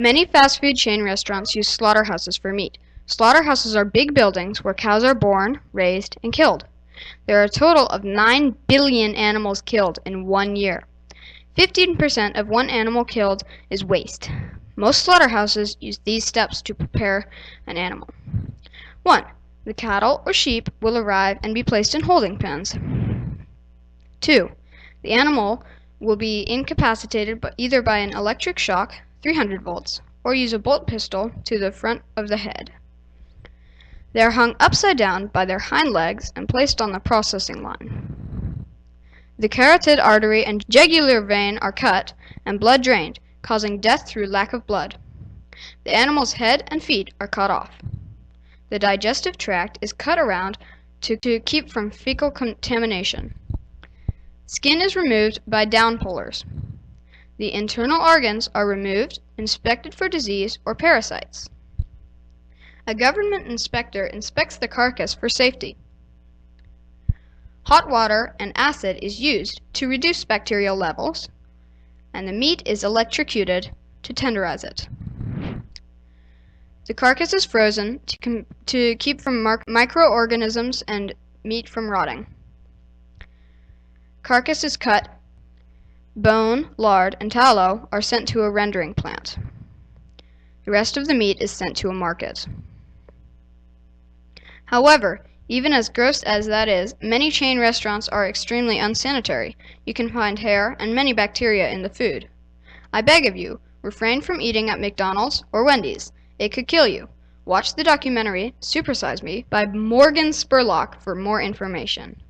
Many fast food chain restaurants use slaughterhouses for meat. Slaughterhouses are big buildings where cows are born, raised, and killed. There are a total of 9 billion animals killed in 1 year. 15% of one animal killed is waste. Most slaughterhouses use these steps to prepare an animal. 1. The cattle or sheep will arrive and be placed in holding pens. 2. The animal will be incapacitated either by an electric shock, 300 volts, or use a bolt pistol to the front of the head. They are hung upside down by their hind legs and placed on the processing line. The carotid artery and jugular vein are cut and blood drained, causing death through lack of blood. The animal's head and feet are cut off. The digestive tract is cut around to keep from fecal contamination. Skin is removed by downpullers. The internal organs are removed, inspected for disease or parasites. A government inspector inspects the carcass for safety. Hot water and acid is used to reduce bacterial levels, and the meat is electrocuted to tenderize it. The carcass is frozen to keep from microorganisms and meat from rotting. Carcass is cut. Bone, lard, and tallow are sent to a rendering plant. The rest of the meat is sent to a market. However, even as gross as that is, many chain restaurants are extremely unsanitary. You can find hair and many bacteria in the food. I beg of you, refrain from eating at McDonald's or Wendy's. It could kill you. Watch the documentary Supersize Me by Morgan Spurlock for more information.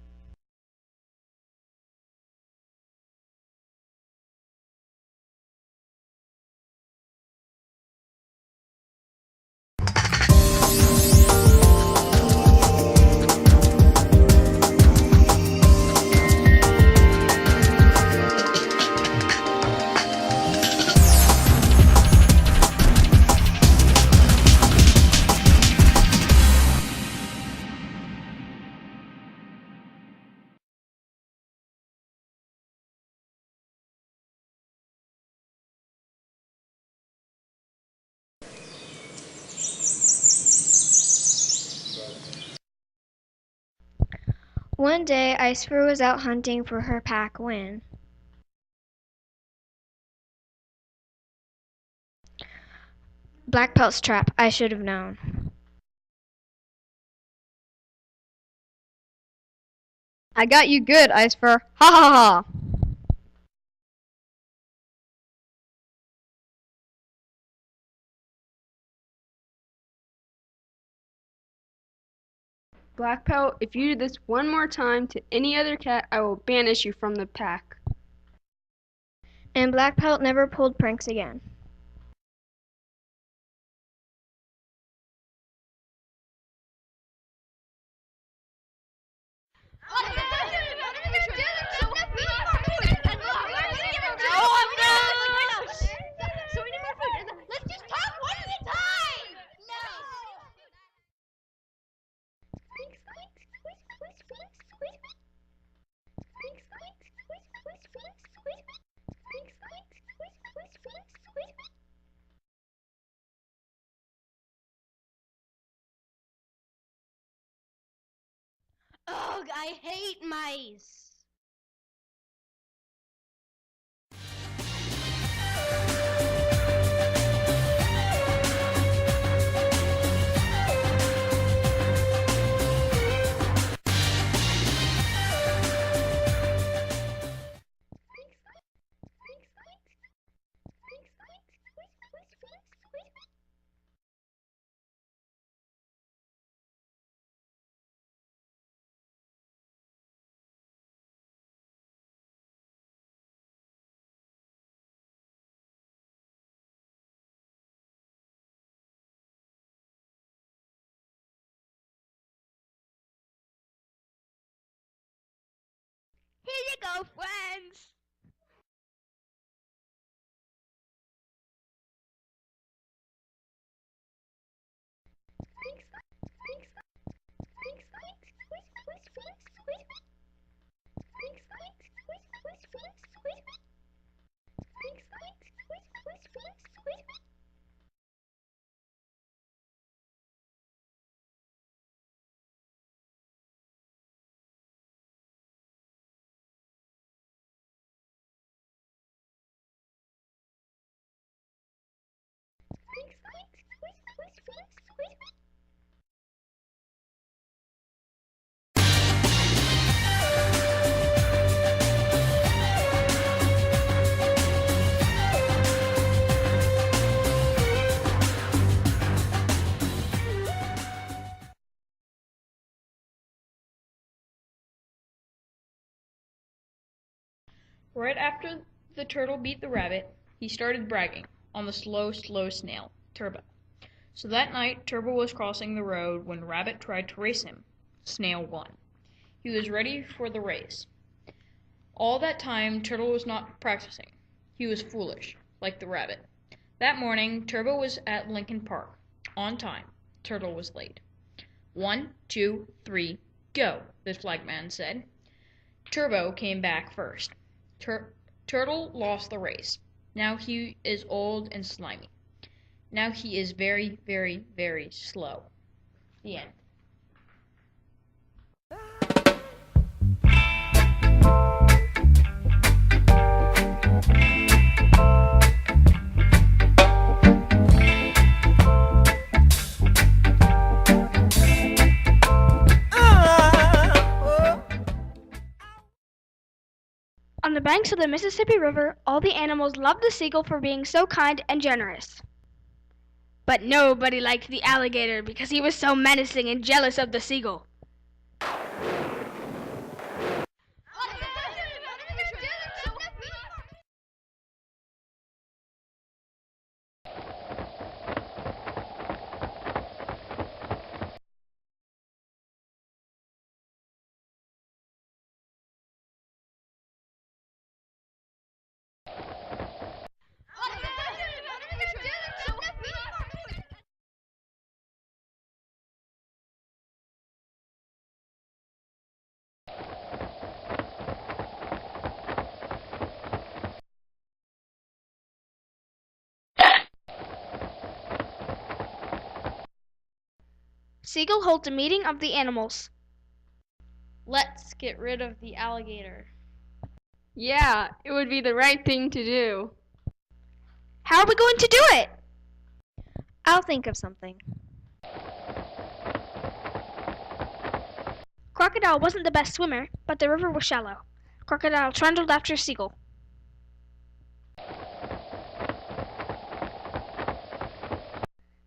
One day, Iceberg was out hunting for her pack when Blackpelt's trap. I should have known. I got you good, Iceberg. Ha ha ha! Blackpelt, if you do this one more time to any other cat, I will banish you from the pack. And Blackpelt never pulled pranks again. Ugh, I hate mice. Here you go, friends. Right after the turtle beat the rabbit, he started bragging on the slow snail, Turbo. So that night, Turbo was crossing the road when Rabbit tried to race him. Snail won. He was ready for the race. All that time, Turtle was not practicing. He was foolish, like the rabbit. That morning, Turbo was at Lincoln Park. On time. Turtle was late. 1, 2, 3, go, the flagman said. Turbo came back first. Turtle lost the race. Now he is old and slimy. Now he is very, very, very slow. The end. On the banks of the Mississippi River, all the animals loved the seagull for being so kind and generous. But nobody liked the alligator because he was so menacing and jealous of the seagull. Seagull holds a meeting of the animals. Let's get rid of the alligator. Yeah, it would be the right thing to do. How are we going to do it? I'll think of something. Crocodile wasn't the best swimmer, but the river was shallow. Crocodile trundled after Seagull.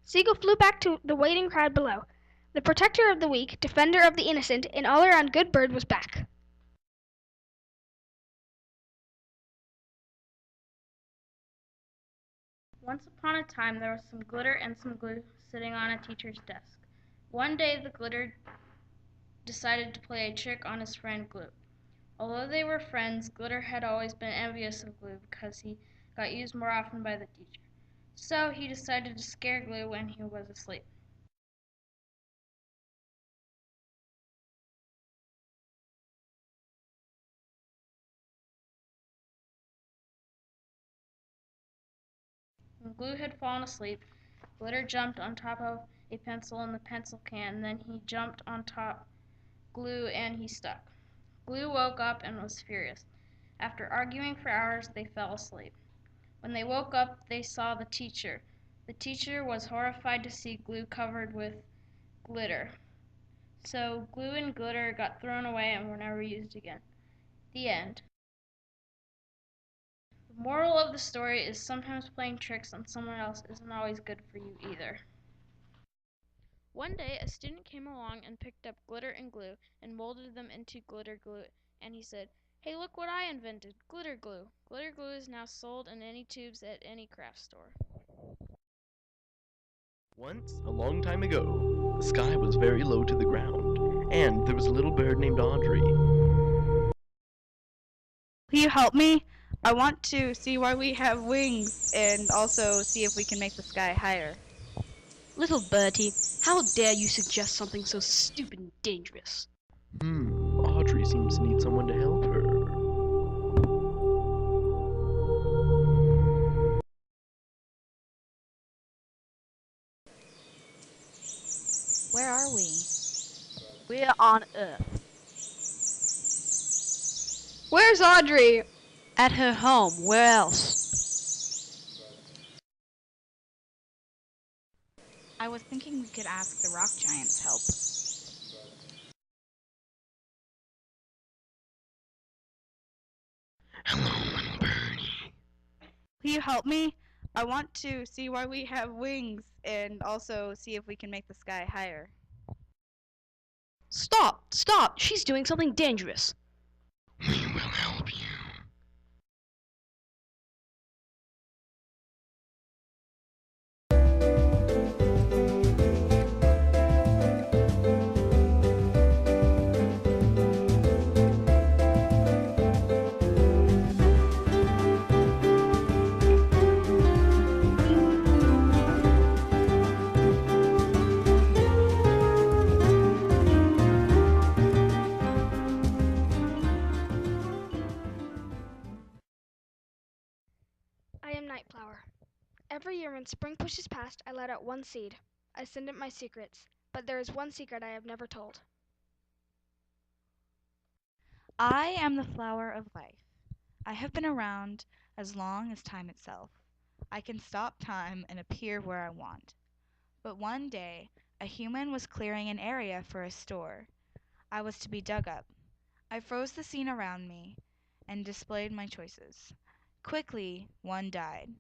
Seagull flew back to the waiting crowd below. The protector of the weak, defender of the innocent, and all-around good bird was back. Once upon a time, there was some glitter and some glue sitting on a teacher's desk. One day, the glitter decided to play a trick on his friend Glue. Although they were friends, Glitter had always been envious of Glue because he got used more often by the teacher. So he decided to scare Glue when he was asleep. When Glue had fallen asleep, Glitter jumped on top of a pencil in the pencil can, then he jumped on top Glue and he stuck. Glue woke up and was furious. After arguing for hours, they fell asleep. When they woke up, they saw the teacher. The teacher was horrified to see Glue covered with glitter. So Glue and glitter got thrown away and were never used again. The end. The moral of the story is sometimes playing tricks on someone else isn't always good for you either. One day, a student came along and picked up glitter and glue and molded them into glitter glue, and he said, "Hey, look what I invented, glitter glue." Glitter glue is now sold in any tubes at any craft store. Once, a long time ago, the sky was very low to the ground, and there was a little bird named Audrey. Will you help me? I want to see why we have wings and also see if we can make the sky higher. Little Bertie, how dare you suggest something so stupid and dangerous? Audrey seems to need someone to help her. Where are we? We're on Earth. Where's Audrey? At her home, where else? I was thinking we could ask the rock giant's help. Hello, little birdie. Will you help me? I want to see why we have wings and also see if we can make the sky higher. Stop! Stop! She's doing something dangerous. We will help you. I am Nightflower. Every year when spring pushes past, I let out one seed. I send it my secrets, but there is one secret I have never told. I am the flower of life. I have been around as long as time itself. I can stop time and appear where I want. But one day, a human was clearing an area for a store. I was to be dug up. I froze the scene around me and displayed my choices. Quickly, one died.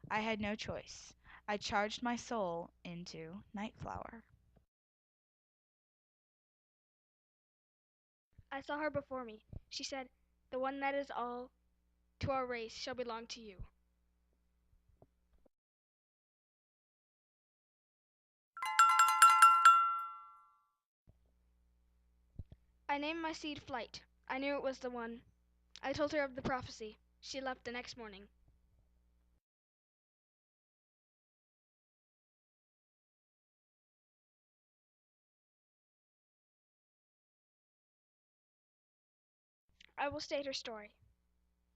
I had no choice. I charged my soul into Nightflower. I saw her before me. She said, "The one that is all to our race shall belong to you." I named my seed Flight. I knew it was the one. I told her of the prophecy. She left the next morning. I will state her story.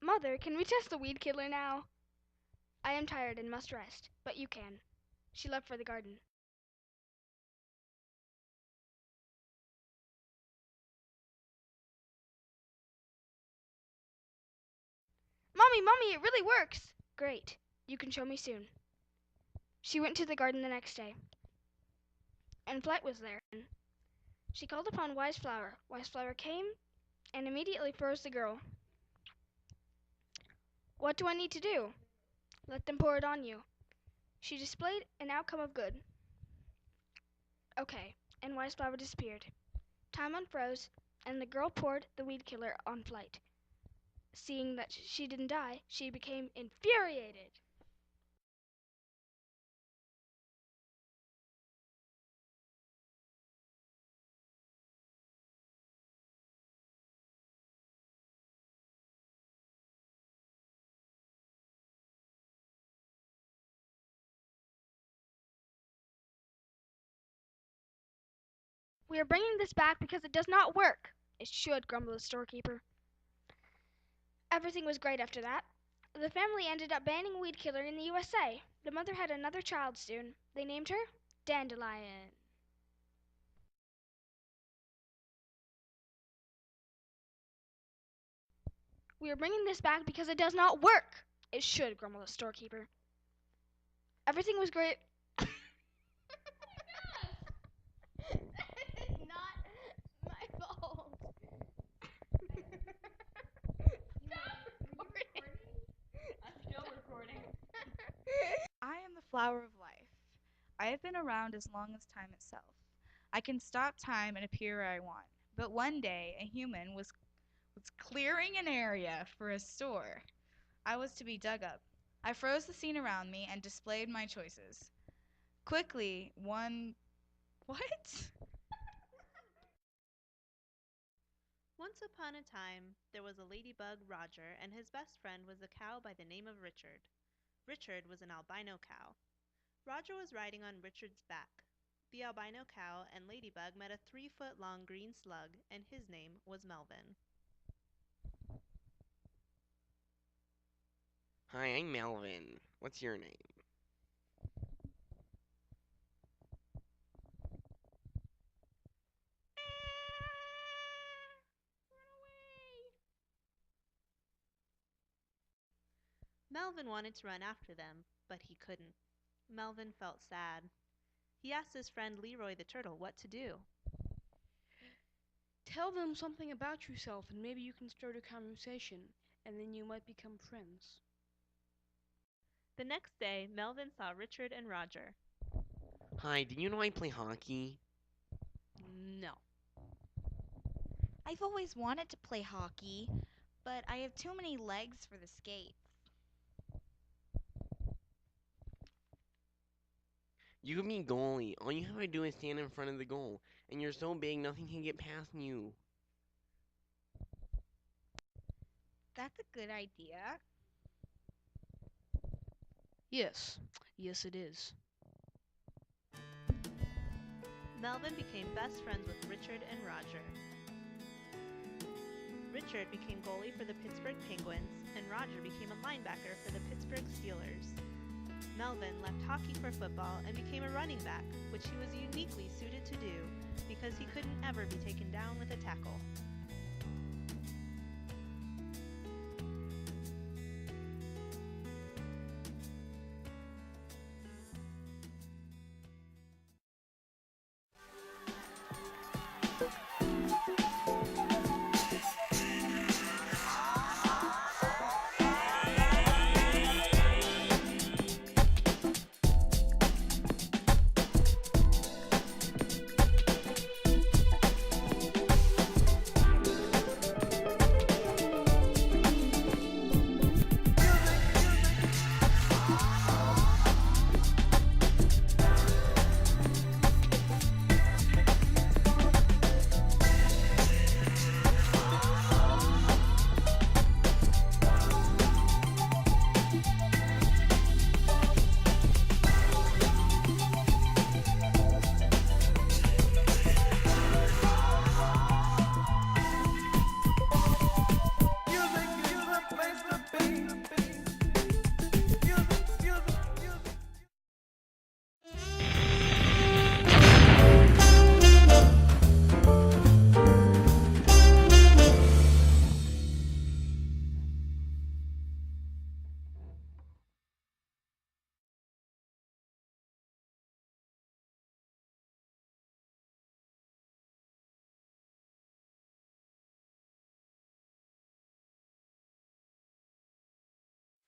Mother, can we test the weed killer now? I am tired and must rest, but you can. She left for the garden. Mommy, it really works! Great. You can show me soon. She went to the garden the next day, and Flight was there. She called upon Wise Flower. Wise Flower came and immediately froze the girl. What do I need to do? Let them pour it on you. She displayed an outcome of good. Okay, and Wise Flower disappeared. Time unfroze, and the girl poured the weed killer on Flight. Seeing that she didn't die, she became infuriated. We are bringing this back because it does not work. It should, grumbled the storekeeper. Everything was great after that. The family ended up banning weed killer in the USA. The mother had another child soon. They named her Dandelion. We are bringing this back because it does not work. It should, grumbled the storekeeper. Everything was great. I am the flower of life. I have been around as long as time itself. I can stop time and appear where I want. But one day, a human was clearing an area for a store. I was to be dug up. I froze the scene around me and displayed my choices. Quickly, one. What? Once upon a time, there was a ladybug, Roger, and his best friend was a cow by the name of Richard. Richard was an albino cow. Roger was riding on Richard's back. The albino cow and Ladybug met a 3-foot-long green slug, and his name was Melvin. Hi, I'm Melvin. What's your name? Melvin wanted to run after them, but he couldn't. Melvin felt sad. He asked his friend Leroy the turtle what to do. Tell them something about yourself and maybe you can start a conversation, and then you might become friends. The next day, Melvin saw Richard and Roger. Hi, do you know I play hockey? No. I've always wanted to play hockey, but I have too many legs for the skates. You can be goalie. All you have to do is stand in front of the goal, and you're so big nothing can get past you. That's a good idea. Yes, it is. Melvin became best friends with Richard and Roger. Richard became goalie for the Pittsburgh Penguins, and Roger became a linebacker for the Pittsburgh Steelers. Melvin left hockey for football and became a running back, which he was uniquely suited to do because he couldn't ever be taken down with a tackle.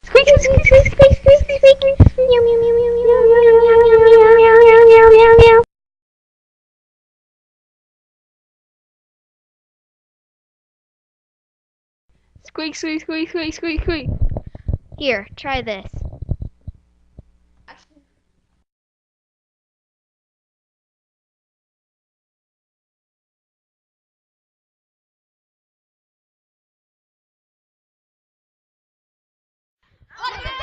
Squeak, squeak, squeak, squeak, squeak, squeak, squeak. Meow, meow, meow, meow, meow, meow, meow, meow, meow, meow, meow, meow, meow. Squeak, squeak, squeak, squeak, squeak, squeak. Here, try this. Okay.